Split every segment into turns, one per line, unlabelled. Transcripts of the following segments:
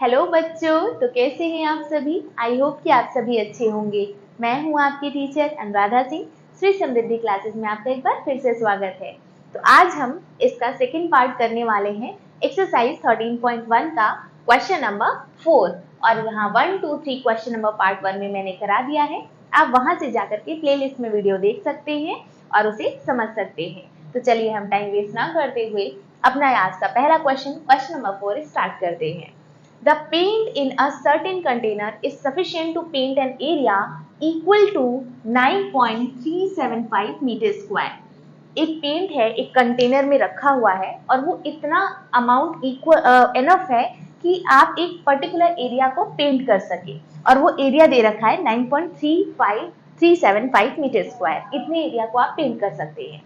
Hello बच्चों, तो कैसे हैं आप सभी। आई होप कि आप सभी अच्छे होंगे। मैं हूं आपकी टीचर अनुराधा सिंह। श्री समृद्धि क्लासेस में आपका एक बार फिर से स्वागत है। तो आज हम इसका सेकंड पार्ट करने वाले हैं एक्सरसाइज 13.1 का क्वेश्चन नंबर 4। और यहाँ 1, 2, 3 क्वेश्चन नंबर पार्ट 1 में मैंने करा दिया है। आप वहां से जाकर के प्लेलिस्ट में वीडियो देख सकते हैं और उसे समझ सकते हैं। तो चलिए हम टाइम वेस्ट ना करते हुए अपना आज का पहला क्वेश्चन नंबर 4 स्टार्ट करते हैं। The paint in a certain container is sufficient to paint an area equal to 9.375 metre square. एक पेंट है, एक कंटेनर में रखा हुआ है और वो इतना अमाउंट इनफ है कि आप एक पर्टिकुलर एरिया को पेंट कर सके। और वो एरिया दे रखा है 9.375 मीटर स्क्वायर। इतने एरिया को आप पेंट कर सकते हैं।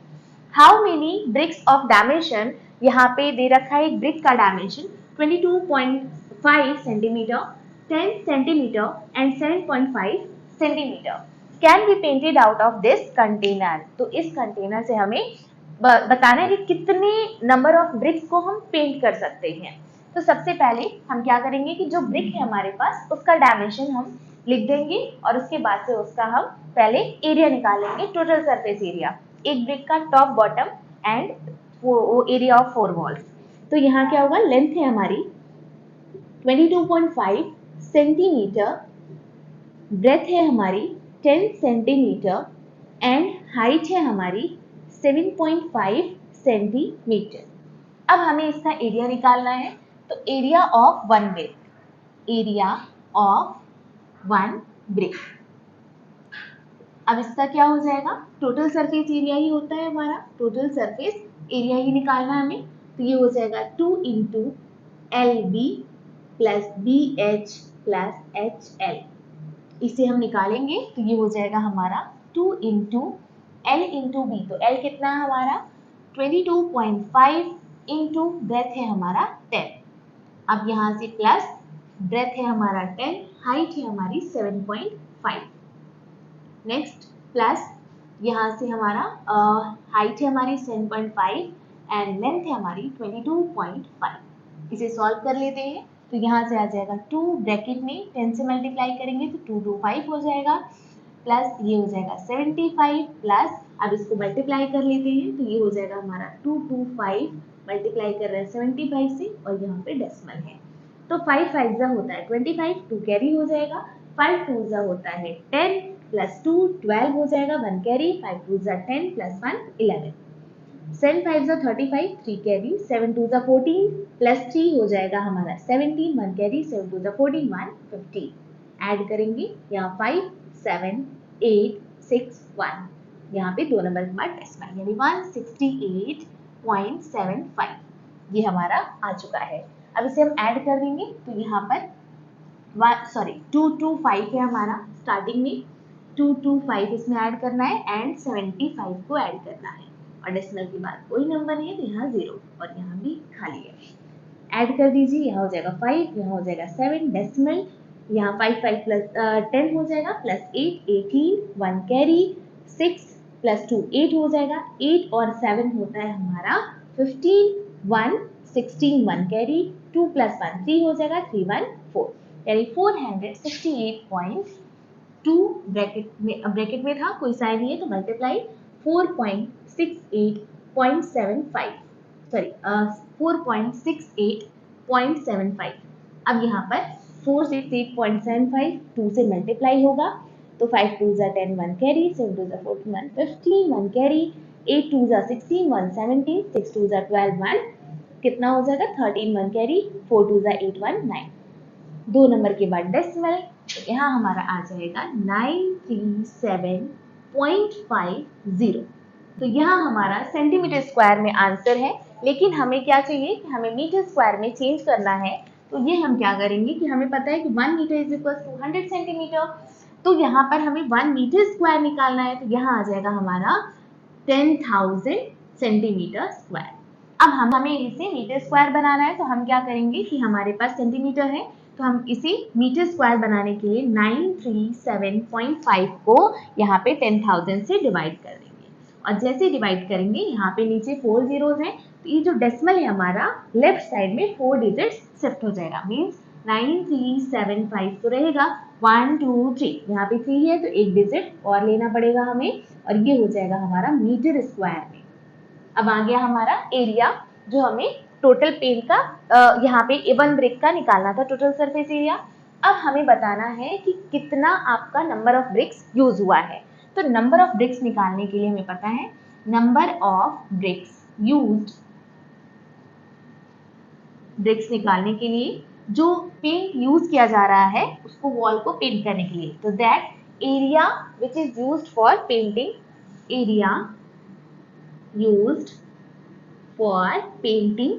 How many bricks of dimension, यहाँ पे दे रखा है एक ब्रिक का dimension 22.5 centimetre, 10 centimetre and 7.5 centimetre can be painted out of this container. तो इस कंटेनर से हमें बताना है कि कितने नंबर ऑफ ब्रिक्स को हम पेंट कर सकते हैं। तो सबसे पहले हम क्या करेंगे कि जो ब्रिक है हमारे पास उसका डायमेंशन हम लिख देंगे और उसके बाद से उसका हम पहले एरिया निकालेंगे, टोटल सरफेस एरिया, एक ब्रिक का टॉप बॉटम एंड वो एरिया ऑफ 4 वॉल्स। तो यहाँ क्या होगा, लेंथ है हमारी 22.5 सेंटीमीटर, ब्रेथ है हमारी 10 सेंटीमीटर एंड हाइट है हमारी 7.5 सेंटीमीटर। अब हमें इसका एरिया निकालना है। तो area of one brick, area of one brick, अब इसका क्या हो जाएगा, टोटल सरफेस एरिया ही होता है हमारा, टोटल सरफेस एरिया ही निकालना है हमें। तो ये हो जाएगा 2 into LB plus BH plus HL। इसे हम निकालेंगे तो ये हो जाएगा हमारा 2 इंटू L इंटू B। तो L कितना है हमारा 22.5 इंटू ब्रेथ है हमारा 10। अब यहाँ से प्लस ब्रेथ है हमारा 10, हाइट है हमारी 7.5। नेक्स्ट प्लस यहाँ से हमारा हाइट है हमारी 7.5 एंड लेंथ है हमारी 22.5। इसे सॉल्व कर लेते हैं। तो यहाँ से आ जाएगा 2 ब्रैकेट में 10 से मल्टीप्लाई करेंगे तो 2 2 5 हो जाएगा, प्लस ये हो जाएगा 75 प्लस, अब इसको मल्टीप्लाई कर लेते हैं तो ये हो जाएगा हमारा 225 मल्टीप्लाई कर रहे हैं 75 से और यहाँ पे डेसिमल है। तो 5 5 जा होता है 25, 2 कैरी हो जाएगा, 5 2 जा होता है 10 प्लस 2 12 हो जाएगा, 1 कैरी, 5 2 जा 10 प्लस 1 11, 7 5 जा 35, 3 कैरी, 7 2 जा 14 प्लस 3 हो जाएगा हमारा 17, 1 कैरी, 7 2 जा 14, 1 15। ऐड करेंगे यहाँ 5 7 8 6 1, यहाँ पे 2 नंबर के बाद डेसिमल यानी 168.75 ये हमारा आ चुका है। अब इसे हम ऐड कर देंगे तो यहाँ पर 225 है हमारा स्टार्टिंग में, 225 इसमें ऐड करना है एंड 75 को ऐड करना है और डेसिमल के बाद कोई नंबर नहीं है तो यहाँ 0 और यहाँ भी खाली है। ऐड कर दीजिए, यहाँ हो जाएगा 5, यहाँ हो जाएगा 7 डेसिमल, यहाँ 5 5 प्लस 10 हो जाएगा, प्लस 8 18, 1 कैरी, 6 प्लस 2 8 हो जाएगा, 8 और 7 होता है हमारा 15, 1 16, 1 कैरी, 2 प्लस 1 3 हो जाएगा, 3 1 4 यानी 468.2 ब्रैकेट में था, कोई साइन नहीं है तो मल्टीप्लाई 4.68.75 सॉरी 4.68.75। अब यहाँ पर 468.75 2 से मल्टीप्लाई होगा तो 5 2 जा 10, 1 कैरी, 7 2 जा 14, 1 15, 1 कैरी, 8 2 जा 16, 1 17, 6 2 जा 12, 1 कितना हो जाएगा 13, 1 कैरी, 4 2 जा 8 1 9, 2 नंबर के बाद डेसिमल, तो यहाँ हमारा आ जाएगा 937.50। तो यहाँ हमारा सेंटीमीटर स्क्वायर में आंसर है, लेकिन हमें क्या चाहिए कि हमें मीटर स्क्वायर में चेंज करना है। तो ये हम क्या करेंगे कि हमें पता है कि 1 metre is equal to 100 centimetre, तो यहाँ पर हमें 1 मीटर स्क्वायर निकालना है। तो यहाँ आ जाएगा हमारा 10,000 सेंटीमीटर स्क्वायर। अब हमें इसे मीटर स्क्वायर बनाना है तो हम क्या करेंगे कि हमारे पास सेंटीमीटर है तो हम इसे मीटर स्क्वायर बनाने के लिए 937.5 को यहाँ पे 10,000 से डिवाइड कर देंगे और जैसे डिवाइड करेंगे यहाँ पे नीचे 4 zeros हैं तो ये जो डेसिमल है हमारा लेफ्ट साइड में 4 डिजिट्स शिफ्ट हो जाएगा, मीन्स 9375 तो रहेगा 1 2 3, यहाँ पे 3 है तो एक डिजिट और लेना पड़ेगा हमें और ये हो जाएगा हमारा मीटर स्क्वायर में। अब आ गया हमारा एरिया जो हमें टोटल पेन का यहाँ पे A1 ब्रिक का निकालना था टोटल सरफेस एरिया। अब हमें बताना है कि कितना आपका नंबर ऑफ ब्रिक्स यूज हुआ है। तो नंबर ऑफ ब्रिक्स निकालने के लिए हमें पता है number of bricks used, bricks निकालने के लिए जो पेंट यूज किया जा रहा है उसको वॉल को पेंट करने के लिए, तो that area which is used for painting, area used for painting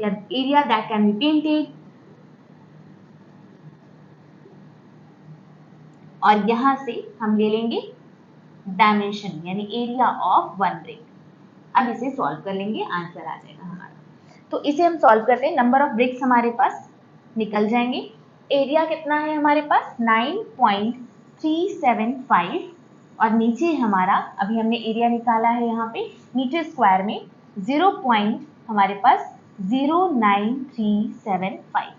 या area that can be painted, और यहां से हम ले लेंगे डायमेंशन यानी एरिया ऑफ वन ब्रिक। अब इसे सॉल्व कर लेंगे, आंसर आ जाएगा हमारा। तो इसे हम सॉल्व करते हैं, नंबर ऑफ ब्रिक्स हमारे पास निकल जाएंगे। एरिया कितना है हमारे पास 9.375 और नीचे हमारा अभी हमने एरिया निकाला है यहाँ पे मीटर स्क्वायर में 0. हमारे पास 09375।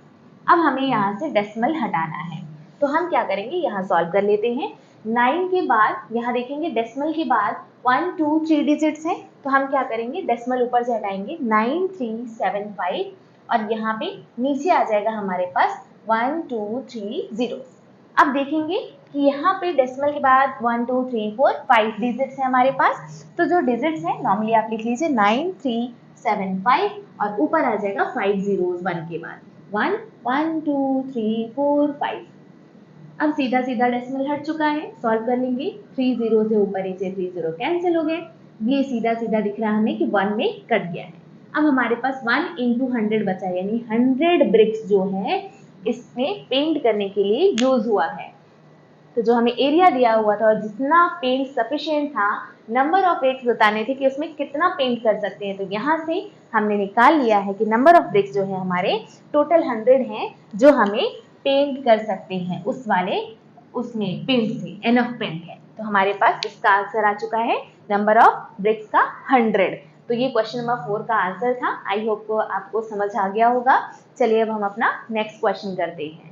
अब हमें यहाँ से डेसिमल हटाना है तो हम क्या करेंगे, यहाँ सॉल्व कर लेते हैं। 9 के बाद यहाँ देखेंगे डेसिमल के बाद 1 2 3 डिजिट्स हैं तो हम क्या करेंगे, डेसिमल ऊपर से हटाएंगे 9375 और यहाँ पे नीचे आ जाएगा हमारे पास 1 2 3 0। अब देखेंगे कि यहाँ पे डेसिमल के बाद 1 2 3 4 5 डिजिट्स हैं हमारे पास, तो जो डिजिट्स हैं नॉर्मली आप लिख लीजिए 9375 और ऊपर आ जाएगा 5 zeros 1 के बाद 1 1 2 3 4 5। अब सीधा सीधा डेसिमल हट चुका है, सॉल्व कर लेंगे। 3 0 से ऊपर नीचे 3 0 कैंसिल हो गए, ये सीधा सीधा दिख रहा है हमें कि 1 में कट गया है। अब हमारे पास 1 into 100 बचा यानी 100 ब्रिक्स जो है इसमें पेंट करने के लिए यूज हुआ है। तो जो हमें एरिया दिया हुआ था और जितना पेंट सफिशिएंट था, नंबर ऑफ ब्रिक्स बताने थे कि उसमें कितना पेंट कर सकते हैं, तो यहाँ से हमने निकाल लिया है कि नंबर ऑफ ब्रिक्स जो है हमारे टोटल 100 हैं जो हमें पेंट कर सकते हैं उस वाले उसमें पेंट से, एनफ पेंट है। तो हमारे पास इसका आंसर आ चुका है नंबर ऑफ ब्रिक्स का 100। तो ये क्वेश्चन नंबर 4 का आंसर था। आई होप आपको समझ आ गया होगा। चलिए अब हम अपना नेक्स्ट क्वेश्चन करते हैं।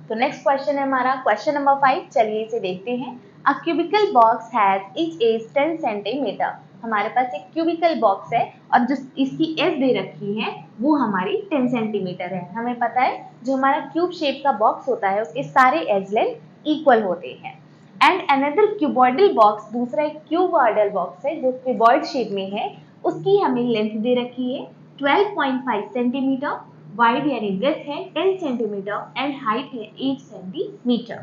तो नेक्स्ट क्वेश्चन है हमारा क्वेश्चन नंबर 5। चलिए इसे देखते हैं। A cubical box has each edge 10 centimetre. हमारे पास एक क्यूबिकल बॉक्स है और जो इसकी एज दे रखी है वो हमारी 10 सेंटीमीटर है। हमें पता है जो हमारा क्यूब शेप का बॉक्स होता है उसके सारे एज लेंथ इक्वल होते हैं। एंड अनदर क्यूबॉइडल बॉक्स, दूसरा एक क्यूबॉइडल बॉक्स है जो क्यूबॉइड शेप में है, उसकी हमें लेंथ दे रखी है 12.5 सेंटीमीटर, वाइड यानी ब्रेथ है 10 सेंटीमीटर एंड हाइट है 8 सेंटीमीटर।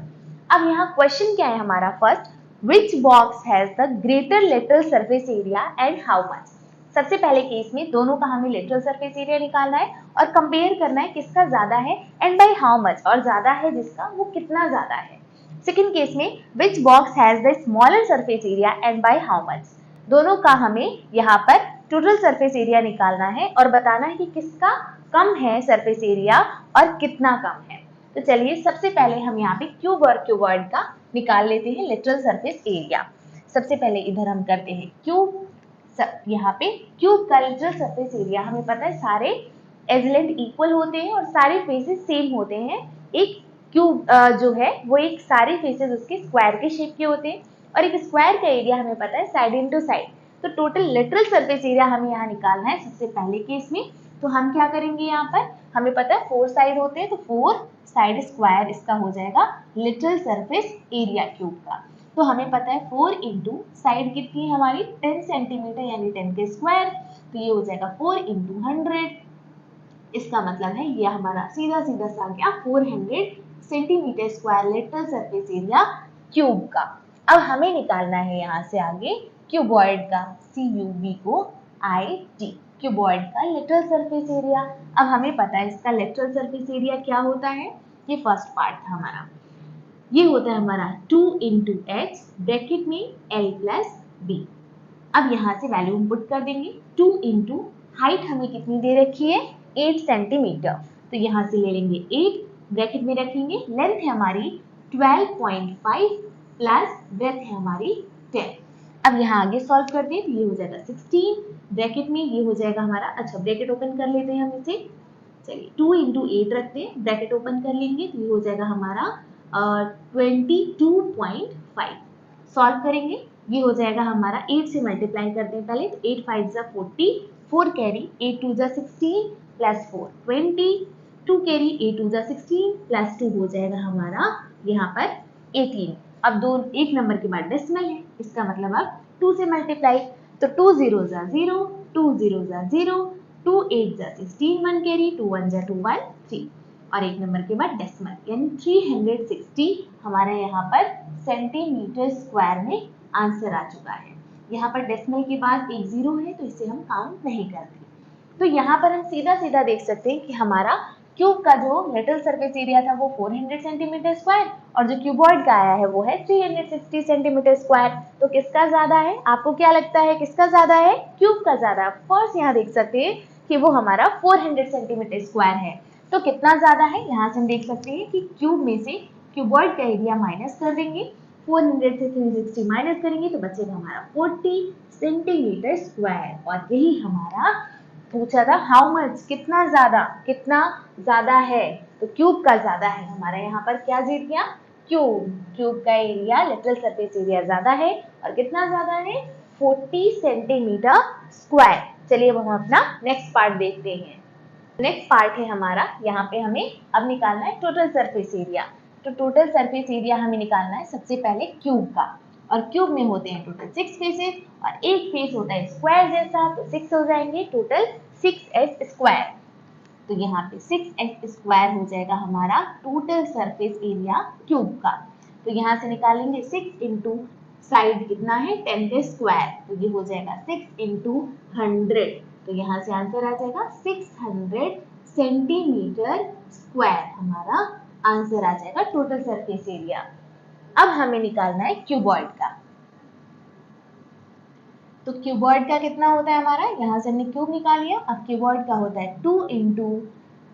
अब यहाँ क्वेश्चन क्या है हमारा, first which box has the greater lateral surface area and how much. सबसे पहले केस में दोनों का हमें लेटरल सरफेस एरिया निकालना है और कंपेयर करना है किसका ज्यादा है एंड बाय हाउ मच, और ज्यादा है जिसका वो कितना ज्यादा है। सेकेंड केस में which box has the smaller surface area and by how much, दोनों का हमें यहाँ पर टोटल सरफेस एरिया निकालना है और बताना है कि किसका कम है सरफेस एरिया और कितना कम है। तो चलिए सबसे पहले हम यहाँ पे क्यूब और क्यूबॉइड का निकाल लेते हैं लेटरल सरफेस एरिया। सबसे पहले इधर हम करते हैं क्यूब, यहाँ पे क्यूब का लेटरल सरफेस एरिया हमें पता है सारे एज लेंथ इक्वल होते हैं और सारे फेसेस सेम होते हैं। एक क्यूब जो है वो एक सारे फेसेस उसके स्क्वायर के शेप के होते हैं और एक स्क्वायर का एरिया हमें पता है साइड इनटू साइड। तो टोटल लेटरल सरफेस एरिया हमें यहाँ निकालना है सबसे पहले केस में। तो हम क्या करेंगे, यहाँ पर हमें पता है 4 साइड होते हैं तो 4 साइड स्क्वायर इसका हो जाएगा लेटरल सरफेस एरिया क्यूब का। तो हमें पता है 4 इंटू साइड कितनी है हमारी 10 सेंटीमीटर यानी 10 के स्क्वायर, तो ये हो जाएगा 4 इंटू 100। इसका मतलब है ये हमारा सीधा सीधा सा गया 400 centimetre square lateral surface area cube का। अब हमें निकालना है यहाँ से आगे क्यूबॉइड का, CUBOID, क्यूबॉइड का लेटरल सरफेस एरिया। अब हमें पता है इसका लेटरल सरफेस एरिया क्या होता है, ये फर्स्ट पार्ट था हमारा, ये होता है हमारा 2 इंटू h ब्रैकेट में l प्लस b। अब यहाँ से वैल्यू इनपुट कर देंगे। 2 इंटू हाइट हमें कितनी दे रखी है 8 सेंटीमीटर, तो यहाँ से ले लेंगे 8 ब्रैकेट में रखेंगे, लेंथ है हमारी 12.5 प्लस ब्रेथ है हमारी 10। अब यहाँ आगे सॉल्व कर दें तो ये हो जाएगा 16 ब्रैकेट में, ये हो जाएगा हमारा, अच्छा ब्रैकेट ओपन कर लेते हैं हम इसे, चलिए 2 इंटू 8 रखते हैं, ब्रैकेट ओपन कर लेंगे तो ये हो जाएगा हमारा 22.5। सॉल्व करेंगे, ये हो जाएगा हमारा 8 से मल्टीप्लाई करते हैं पहले, तो 8 5 जा 40, 4 कैरी 8 2 जा 16 प्लस 4 20, 2 कैरी 8 2 जा 16 प्लस 2 हो जाएगा हमारा यहाँ पर 18। अब दो एक नंबर के बाद डेसिमल है, इसका मतलब अब 2 से मल्टीप्लाई, तो 2 0 जा 0, 2 0 जा 0, 2 8 जा 16, 1 कैरी 2 1 जा 2 1 3, और एक नंबर के बाद डेसिमल, यानी 360 हमारा यहाँ पर सेंटीमीटर स्क्वायर में आंसर आ चुका है। यहाँ पर डेसिमल के बाद एक जीरो है तो इसे हम काउंट नहीं करते। तो यहाँ पर हम सीधा सीधा देख सकते हैं कि हमारा क्यूब का जो लेटरल सरफेस एरिया था वो 400 सेंटीमीटर स्क्वायर और जो क्यूबॉइड का आया है वो है 360 सेंटीमीटर स्क्वायर। तो किसका ज्यादा है? आपको क्या लगता है किसका ज्यादा है? क्यूब का ज्यादा। ऑफ कोर्स यहाँ देख सकते हैं कि वो हमारा 400 सेंटीमीटर स्क्वायर है। तो कितना ज्यादा है? यहाँ से हम देख सकते हैं कि क्यूब में से क्यूबॉइड का एरिया माइनस कर देंगे, 400 से 360 माइनस करेंगे तो बचेगा हमारा 40 सेंटीमीटर स्क्वायर। और यही हमारा पूछा था हाउ मच, कितना ज्यादा है, तो क्यूब का ज्यादा है। हमारा यहाँ पर क्या जीत गया? क्यूब का एरिया, लेटरल सरफेस एरिया ज्यादा है और कितना ज्यादा है? 40 सेंटीमीटर स्क्वायर। चलिए अब हम अपना नेक्स्ट पार्ट देखते हैं। नेक्स्ट पार्ट है हमारा, यहाँ पे हमें अब निकालना है टोटल सरफेस एरिया। तो टोटल सरफेस एरिया हमें निकालना है सबसे पहले क्यूब का, और क्यूब में होते हैं टोटल 6 फेसेस और एक फेस होता है स्क्वायर जैसा, तो 6 हो जाएंगे, टोटल 6s स्क्वायर। तो यहाँ पे 6s स्क्वायर हो जाएगा हमारा टोटल सरफेस एरिया क्यूब का। तो यहाँ से निकालेंगे 6 इंटू साइड कितना है 10 के स्क्वायर, तो ये हो जाएगा 6 इंटू 100, तो यहाँ से आंसर आ जाएगा 600 सेंटीमीटर स्क्वायर हमारा आंसर आ जाएगा टोटल सरफेस एरिया। अब हमें निकालना है क्यूबॉइड का। तो क्यूबॉइड का कितना होता है हमारा, यहाँ से हमने क्यूब निकाल लिया। अब क्यूबॉइड का होता है 2 into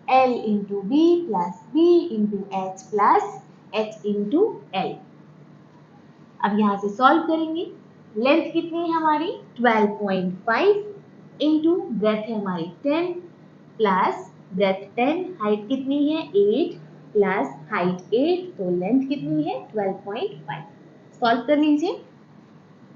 L into B plus B into H plus H into L. अब यहाँ से सॉल्व करेंगे, लेंथ कितनी है हमारी 12.5 इंटू ब्रेथ है हमारी 10 प्लस ब्रेथ 10, हाइट कितनी है 8 प्लस हाइट 8, तो लेंथ कितनी है 12.5। सॉल्व कर लीजिए,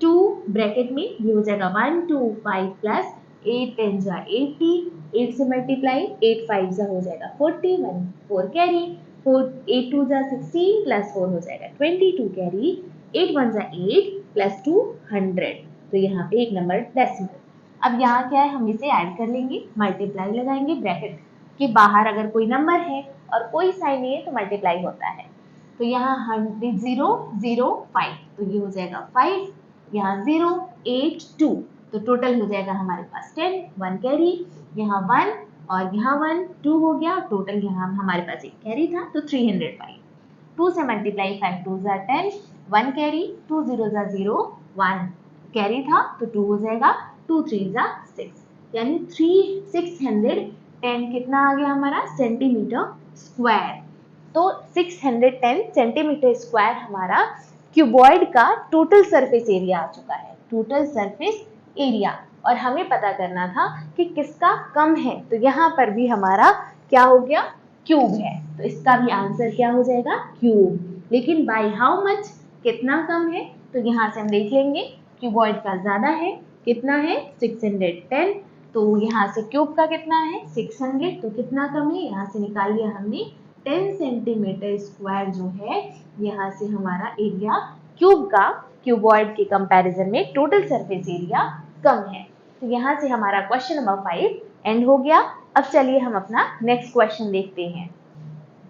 2 ब्रैकेट में ये हो जाएगा 1 2 5 प्लस 8 10 जा 80, 8 से मल्टीप्लाई 8 5 जा हो जाएगा 40, 1 4 कैरी 4 8 2 जा 16 प्लस 4 हो जाएगा 22 कैरी 8 1 जा 8 प्लस 2 100, तो यहाँ पे एक नंबर डेसिमल। अब यहाँ क्या है, हम इसे ऐड कर लेंगे, मल्टीप्लाई लगाएंगे, ब्रैकेट के बाहर अगर कोई नंबर है और कोई साइन नहीं है तो मल्टीप्लाई होता है। तो यहाँ 0 0 5, तो ये हो जाएगा 5, यहाँ 0 8 2, तो टोटल हो जाएगा हमारे पास 10, 1 कैरी, यहाँ 1 और यहाँ 1 2 हो गया, टोटल यहाँ हमारे पास एक कैरी था तो 305। 2 से मल्टीप्लाई 5 2 जा 10, 1 कैरी, 2 0 जा 0, 1 कैरी था तो 2 हो जाएगा, 2 3 जा 6, यानी 610 कितना आ गया हमारा सेंटीमीटर स्क्वायर। तो 610 सेंटीमीटर स्क्वायर हमारा क्यूबॉइड का टोटल सरफेस एरिया आ चुका है, टोटल सरफेस एरिया। और हमें पता करना था कि किसका कम है, तो यहाँ पर भी हमारा क्या हो गया, क्यूब है, तो इसका भी आंसर क्या हो जाएगा, क्यूब। लेकिन बाय हाउ मच, कितना कम है, तो यहाँ से हम देख लेंगे क्यूबॉइड का ज्यादा है, कितना है 610, तो यहाँ से क्यूब का कितना है 600, तो कितना कम है, यहाँ से निकाल लिया हमने 10 सेंटीमीटर स्क्वायर जो है, यहाँ से हमारा एरिया क्यूब का क्यूबॉइड के कंपैरिजन में टोटल सरफेस एरिया कम है। तो यहाँ से हमारा क्वेश्चन नंबर 5 एंड हो गया। अब चलिए हम अपना नेक्स्ट क्वेश्चन देखते हैं।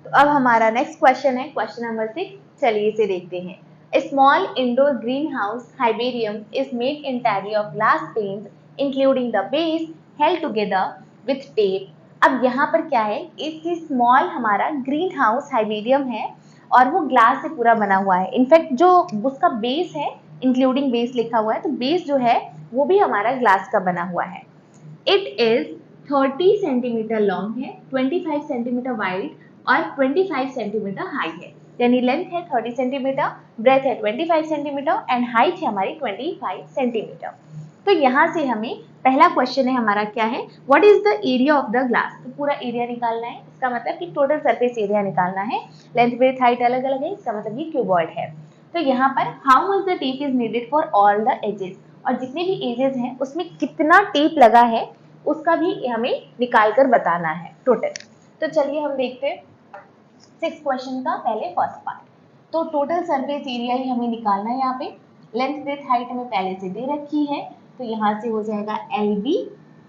तो अब हमारा नेक्स्ट क्वेश्चन है क्वेश्चन नंबर 6, चलिए इसे देखते हैं। A small indoor greenhouse herbarium is made entirely of glass panes, including the base held together with tape. अब यहाँ पर क्या है, एक स्मॉल हमारा ग्रीन हाउस हाइबेरियम है और वो ग्लास से पूरा बना हुआ है। इनफैक्ट जो उसका बेस है, इंक्लूडिंग बेस लिखा हुआ है, तो बेस जो है वो भी हमारा ग्लास का बना हुआ है। इट इज 30 सेंटीमीटर लॉन्ग है, 25 सेंटीमीटर वाइड और 25 सेंटीमीटर हाई है, यानी लेंथ है 30 सेंटीमीटर, ब्रेथ है 25 सेंटीमीटर एंड हाइट है हमारी 25 सेंटीमीटर। तो यहाँ से हमें पहला क्वेश्चन है हमारा क्या है, what is the area of the glass. तो पूरा एरिया निकालना है, इसका मतलब कि टोटल सरफेस एरिया निकालना है। लेंथ विड्थ हाइट अलग अलग है, इसका मतलब ये क्यूबॉइड है। तो यहाँ पर how much the tape is needed for all the edges, और जितने भी एजेस हैं उसमें कितना टेप लगा है उसका भी हमें निकाल कर बताना है टोटल। तो चलिए हम देखते हैं 6 क्वेश्चन का पहले फर्स्ट पार्ट। तो टोटल सरफेस एरिया ही हमें निकालना है। यहाँ पे लेंथ विड्थ हाइट हमें पहले से दे रखी है, तो यहाँ से हो जाएगा LB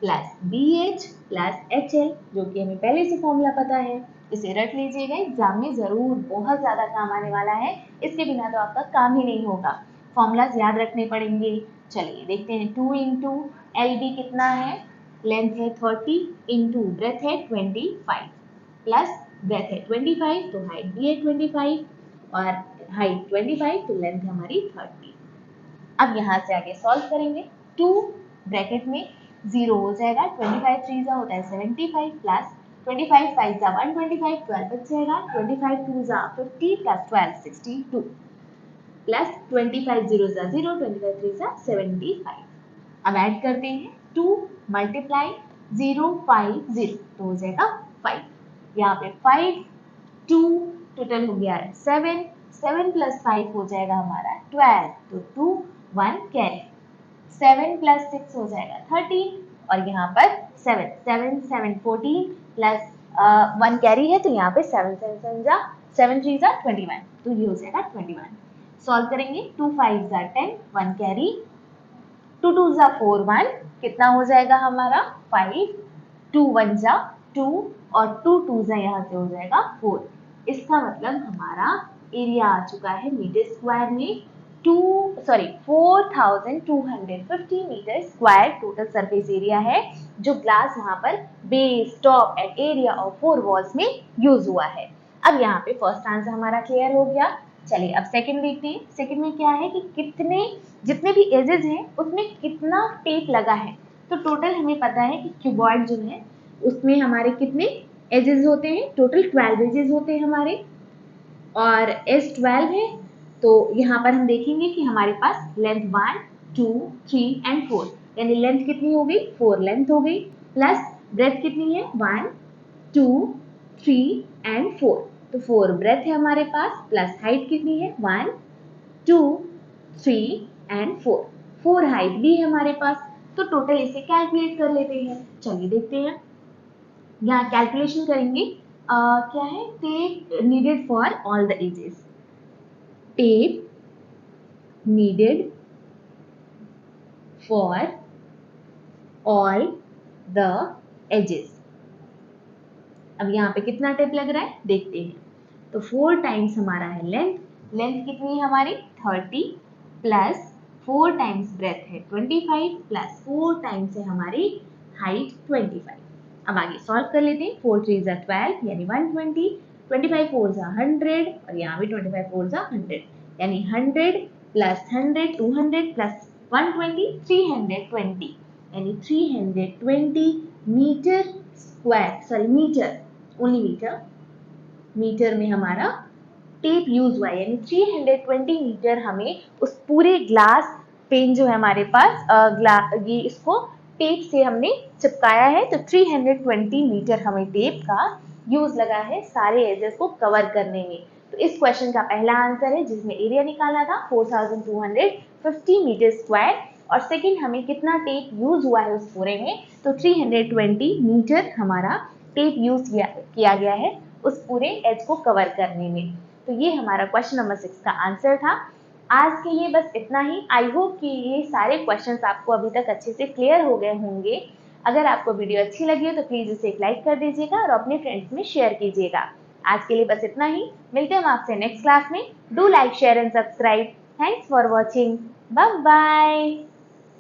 plus BH plus HL, जो कि हमें पहले से फॉर्मूला पता है। इसे रट लीजिएगा, एग्जाम में जरूर बहुत ज्यादा काम आने वाला है, इसके बिना तो आपका काम ही नहीं होगा, फॉर्मूलाज याद रखने पड़ेंगे। चलिए देखते हैं, 2 इंटू LB कितना है, लेंथ है 30 इंटू ब्रेथ है 25 प्लस ब्रेथ है 25 तो हाइट भी है 25 और हाइट 25 तो लेंथ हमारी 30। अब यहाँ से आगे सॉल्व करेंगे, 2 ब्रैकेट में 0 हो जाएगा, 25 3 जा होता है 75 प्लस 25 5 जा 125 12 बच जाएगा, 25 2 जा 50 प्लस 12 62 प्लस 25 0 जा 0 25 3 जा 75। अब ऐड करते हैं, 2 मल्टीप्लाई 0 5 0 तो हो जाएगा 5, यहाँ पे 5 2 टोटल हो गया 7 7 प्लस 5 हो जाएगा हमारा 12, तो 2 1 कैरी, 7 प्लस 6 हो जाएगा 13 और यहाँ पर 7 7 7 14 प्लस 1 कैरी है, तो यहाँ पे 7 7 7 जा 7 3 जा 21, तो ये हो जाएगा 21। सॉल्व करेंगे, 2 5 जा 10 1 कैरी, 2 2 जा 4 1 कितना हो जाएगा हमारा 5, 2 1 जा 2 और 2 2 जा यहाँ से हो जाएगा 4। इसका मतलब हमारा एरिया आ चुका है मीटर स्क्वायर में 4250 metre square total surface area है, जो ग्लास यहाँ पर base top and area of 4 walls में यूज हुआ है। अब यहाँ पे फर्स्ट आंसर हमारा क्लियर हो गया। चलिए अब सेकंड देखते हैं, सेकंड में क्या है कि कितने जितने भी एजेस हैं उसमें कितना टेप लगा है। तो टोटल हमें पता है कि क्यूबॉइड जो है उसमें हमारे कितने एजेस होते हैं, टोटल 12 एजेस होते हैं हमारे, और एज 12 है। तो यहाँ पर हम देखेंगे कि हमारे पास लेंथ 1 2 3 एंड 4, यानी लेंथ कितनी हो गई 4 लेंथ हो गई, प्लस ब्रेथ कितनी है 1 2 3 एंड 4, तो 4 ब्रेथ है हमारे पास, प्लस हाइट कितनी है 1 2 3 एंड 4, 4 हाइट भी है हमारे पास। तो टोटल इसे कैलकुलेट कर लेते हैं। चलिए देखते हैं, यहाँ कैलकुलेशन करेंगे। क्या है, tape needed for all the edges, tape needed for all the edges. अब यहाँ पे कितना टेप लग रहा है देखते हैं, तो 4 टाइम्स हमारा है लेंथ, लेंथ कितनी है हमारी 30 प्लस 4 टाइम्स ब्रेथ है 25 प्लस 4 टाइम्स है हमारी हाइट 25। अब आगे सॉल्व कर लेते हैं, 4 3 जा 12 यानी 120, 25 4 जा 100 और यहाँ भी 25 4 जा 100, यानी 100 प्लस 100 200 प्लस 120 320, यानी 320 metre square, sorry metre, only metre, metre में हमारा टेप यूज हुआ है, यानी 320 मीटर हमें उस पूरे ग्लास पेन जो है हमारे पास ये इसको टेप से हमने चिपकाया है, तो 320 मीटर हमें टेप का यूज लगा है सारे एजेस को कवर करने में। तो इस क्वेश्चन का पहला आंसर है जिसमें एरिया निकाला था 4250 मीटर स्क्वायर, और सेकंड हमें कितना टेप यूज हुआ है उस पूरे में, तो 320 मीटर हमारा टेप यूज किया गया है उस पूरे एज को कवर करने में। तो ये हमारा क्वेश्चन नंबर 6 का आंसर था। आज के लिए बस इतना ही। आई होप कि ये सारे क्वेश्चंस आपको अभी तक अच्छे से क्लियर हो गए होंगे। अगर आपको वीडियो अच्छी लगी हो तो प्लीज इसे एक लाइक कर दीजिएगा और अपने फ्रेंड्स में शेयर कीजिएगा। आज के लिए बस इतना ही, मिलते हैं हम आपसे नेक्स्ट क्लास में। Do like share and subscribe. Thanks for watching, bye bye.